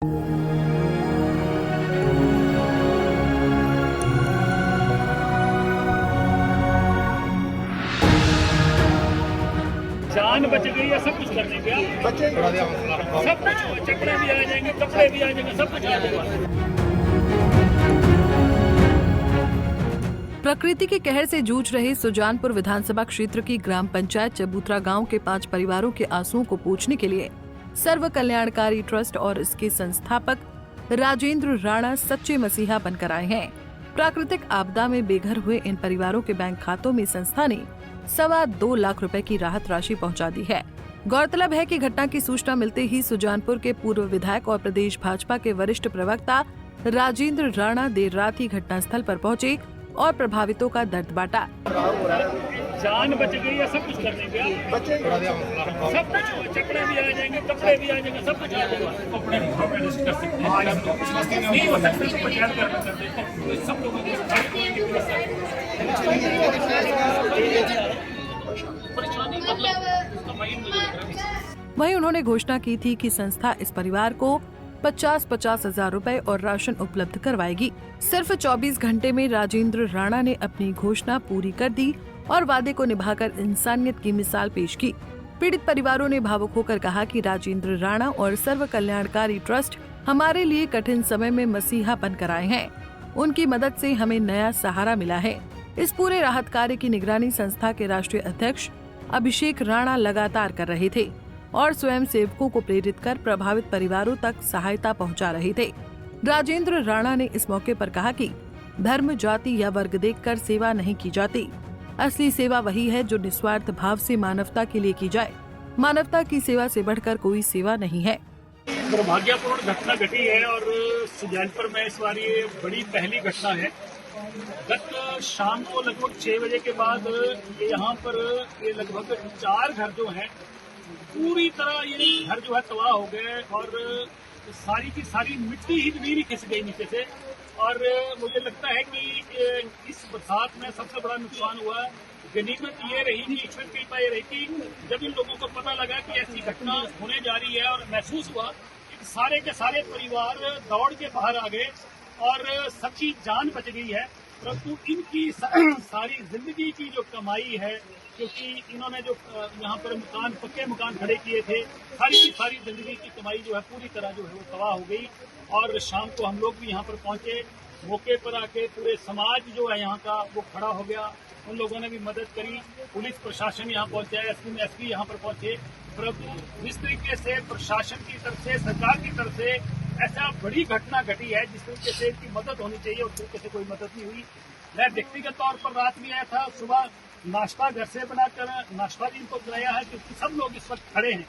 जान बच गई है, सब कुछ करने का बच्चे सब कुछ, चकड़े भी आ जाएंगे, कपड़े भी आ जाएंगे, सब कुछ आ जाएगा। प्रकृति के कहर से जूझ रहे सुजानपुर विधानसभा क्षेत्र की ग्राम पंचायत चबूतरा गांव के 5 परिवारों के आंसुओं को पोंछने के लिए सर्व कल्याणकारी ट्रस्ट और इसके संस्थापक राजेंद्र राणा सच्चे मसीहा बनकर आए हैं। प्राकृतिक आपदा में बेघर हुए इन परिवारों के बैंक खातों में संस्था ने 2.25 लाख रुपए की राहत राशि पहुंचा दी है। गौरतलब है कि घटना की सूचना मिलते ही सुजानपुर के पूर्व विधायक और प्रदेश भाजपा के वरिष्ठ प्रवक्ता राजेंद्र राणा देर रात ही घटनास्थल पर पहुंचे और प्रभावितों का दर्द बांटा। जान बच गई है, सब कुछ करने का बच्चे सब कुछ, चकड़े भी आ जाएंगे, कपड़े भी आ जाएंगे, सब कुछ आ जाएगा। कपड़े मैनेज कर सकते हैं, नहीं हो सकता तो पंचायत कर देते हैं, सब लोगों को परेशानी वहीं उन्होंने घोषणा की थी कि संस्था इस परिवार को 50-50 हजार रुपए और राशन उपलब्ध करवाएगी। सिर्फ 24 घंटे में राजेंद्र राणा ने अपनी घोषणा पूरी कर दी और वादे को निभाकर इंसानियत की मिसाल पेश की। पीड़ित परिवारों ने भावुक होकर कहा कि राजेंद्र राणा और सर्व कल्याणकारी ट्रस्ट हमारे लिए कठिन समय में मसीहा बनकर आए हैं। उनकी मदद से हमें नया सहारा मिला है। इस पूरे राहत कार्य की निगरानी संस्था के राष्ट्रीय अध्यक्ष अभिषेक राणा लगातार कर रहे थे और स्वयं सेवकों को प्रेरित कर प्रभावित परिवारों तक सहायता पहुंचा रहे थे। राजेंद्र राणा ने इस मौके पर कहा कि धर्म, जाति या वर्ग देखकर सेवा नहीं की जाती। असली सेवा वही है जो निस्वार्थ भाव से मानवता के लिए की जाए। मानवता की सेवा से बढ़कर कोई सेवा नहीं है। दुर्भाग्यपूर्ण घटना घटी है और सुजानपुर में इस बार ये बड़ी पहली घटना है। गत शाम को लगभग 6 बजे के बाद यहाँ पर ये लगभग 4 घर जो हैं पूरी तरह ये घर जो है तबाह हो गए और सारी की सारी मिट्टी ही जमीन खिस गई नीचे से। और मुझे लगता है कि इस बरसात में सबसे बड़ा नुकसान हुआ। गनीमत ये रही थी, ईश्वर की कृपा ये रही कि जब इन लोगों को पता लगा कि ऐसी घटना होने जा रही है और महसूस हुआ कि सारे के सारे परिवार दौड़ के बाहर आ गए और सच्ची जान बच गई है। परंतु इनकी सारी जिंदगी की जो कमाई है, क्योंकि इन्होंने जो यहाँ पर पक्के मकान खड़े किए थे, सारी की सारी जिंदगी की कमाई जो है पूरी तरह जो है वो तबाह हो गई। और शाम को हम लोग भी यहाँ पर पहुंचे, मौके पर आके पूरे समाज जो है यहाँ का वो खड़ा हो गया। उन लोगों ने भी मदद करी, पुलिस प्रशासन यहाँ पहुंचा, एसपी यहाँ पर पहुंचे। परंतु जिस तरीके से प्रशासन की तरफ से, सरकार की तरफ से ऐसा बड़ी घटना घटी है, जिस तरीके से इनकी मदद होनी चाहिए उस तरीके से कोई मदद नहीं हुई। मैं व्यक्तिगत तौर पर रात में आया था, सुबह नाश्ता घर से बनाकर नाश्ता भी इनको खिलाया है, क्योंकि सब लोग इस वक्त खड़े हैं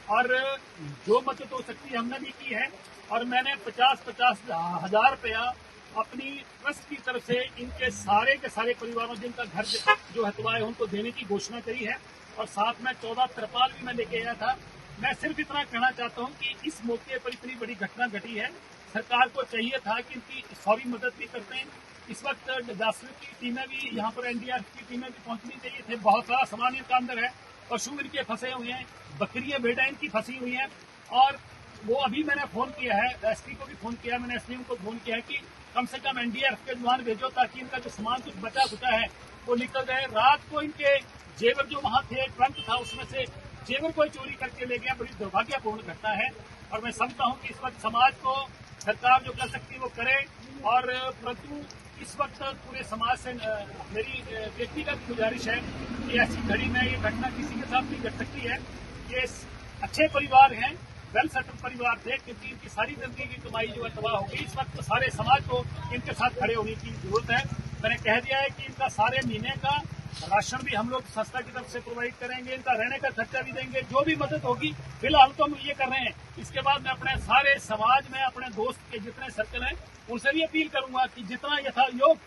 और जो मदद हो सकती है हमने भी की है। और मैंने 50-50 हजार रुपया अपनी ट्रस्ट की तरफ से इनके सारे के सारे परिवारों जिनका घर जो है तबाह है उनको देने की घोषणा करी है। और साथ में 14 तिरपाल भी मैं लेके आया था। मैं सिर्फ इतना कहना चाहता हूं कि इस मौके पर इतनी बड़ी घटना घटी है, सरकार को चाहिए था कि इनकी फौरी मदद भी करते हैं। इस वक्त डिजास्टर की टीमें भी यहाँ पर, एनडीआरएफ की टीमें भी पहुंचनी चाहिए थे। बहुत सारा सामान इनका अंदर है, पशु इनके फंसे हुए हैं, बकरियां भेड़ें इनकी फंसी हुई हैं। और वो अभी मैंने फोन किया है, एसपी को भी फोन किया, मैंने एसपी को फोन किया है कि कम से कम एनडीआरएफ के जवान भेजो ताकि इनका जो सामान कुछ बचा खुचा है वो निकल जाए। रात को इनके जेवर जो वहाँ थे, ट्रंक था, उसमें से जेवर कोई चोरी करके ले गया। बड़ी दुर्भाग्यपूर्ण घटना है और मैं समझता हूँ कि इस वक्त समाज को सरकार जो कर सकती है वो करे। और परंतु इस वक्त पूरे समाज से मेरी व्यक्तिगत गुजारिश है कि ऐसी घड़ी में ये घटना किसी के साथ नहीं घट सकती है। ये अच्छे परिवार हैं, वेल सेटल परिवार थे, क्योंकि इनकी सारी जिंदगी की कमाई जो है तबाह हो गई। इस वक्त सारे समाज को इनके साथ खड़े होने की जरूरत है। मैंने कह दिया है कि इनका सारे महीने का राशन भी हम लोग संस्था की तरफ से प्रोवाइड करेंगे, इनका रहने का खर्चा भी देंगे, जो भी मदद होगी। फिलहाल तो हम ये कर रहे हैं। इसके बाद मैं अपने सारे समाज में, अपने दोस्त के जितने सर्कल हैं, उनसे भी अपील करूंगा कि जितना यथायोग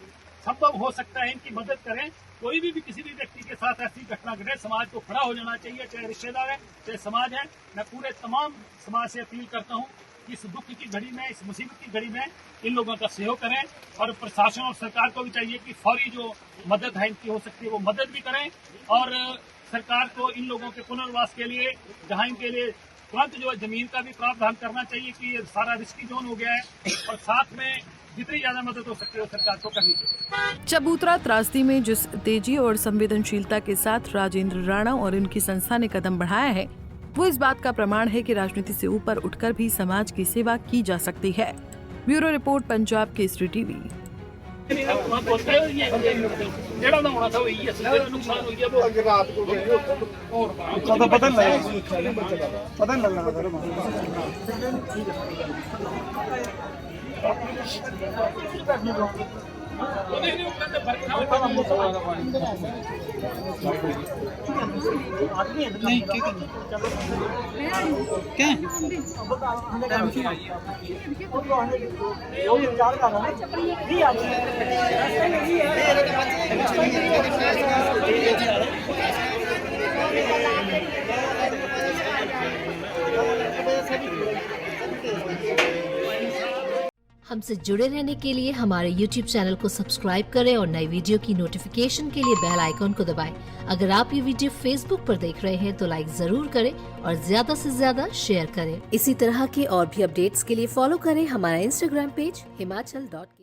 संभव हो सकता है इनकी मदद करें। कोई भी किसी भी व्यक्ति के साथ ऐसी घटना घटे, समाज को खड़ा हो जाना चाहिए, चाहे रिश्तेदार है, चाहे समाज है। मैं पूरे तमाम समाज से अपील करता हूँ कि इस दुख की घड़ी में, इस मुसीबत की घड़ी में इन लोगों का सहयोग करें। और प्रशासन और सरकार को भी चाहिए कि फौरी जो मदद है इनकी हो सकती है वो मदद भी करें। और सरकार को इन लोगों के पुनर्वास के लिए, जहाँ इनके लिए तुरंत जो है जमीन का भी प्रावधान करना चाहिए कि ये सारा रिस्की जोन हो गया है और साथ में जितनी ज्यादा मदद हो सकती है सरकार को करनी चाहिए। चबूतरा त्रासदी में जिस तेजी और संवेदनशीलता के साथ राजेंद्र राणा और इनकी संस्था ने कदम बढ़ाया है, वो इस बात का प्रमाण है कि राजनीति से ऊपर उठकर भी समाज की सेवा की जा सकती है। Bureau report, Punjab Kesari TV. हमसे जुड़े रहने के लिए हमारे YouTube चैनल को सब्सक्राइब करें और नई वीडियो की नोटिफिकेशन के लिए बेल आइकॉन को दबाएं। अगर आप ये वीडियो Facebook पर देख रहे हैं तो लाइक जरूर करें और ज्यादा से ज्यादा शेयर करें। इसी तरह के और भी अपडेट्स के लिए फॉलो करें हमारा Instagram पेज himachal.ke।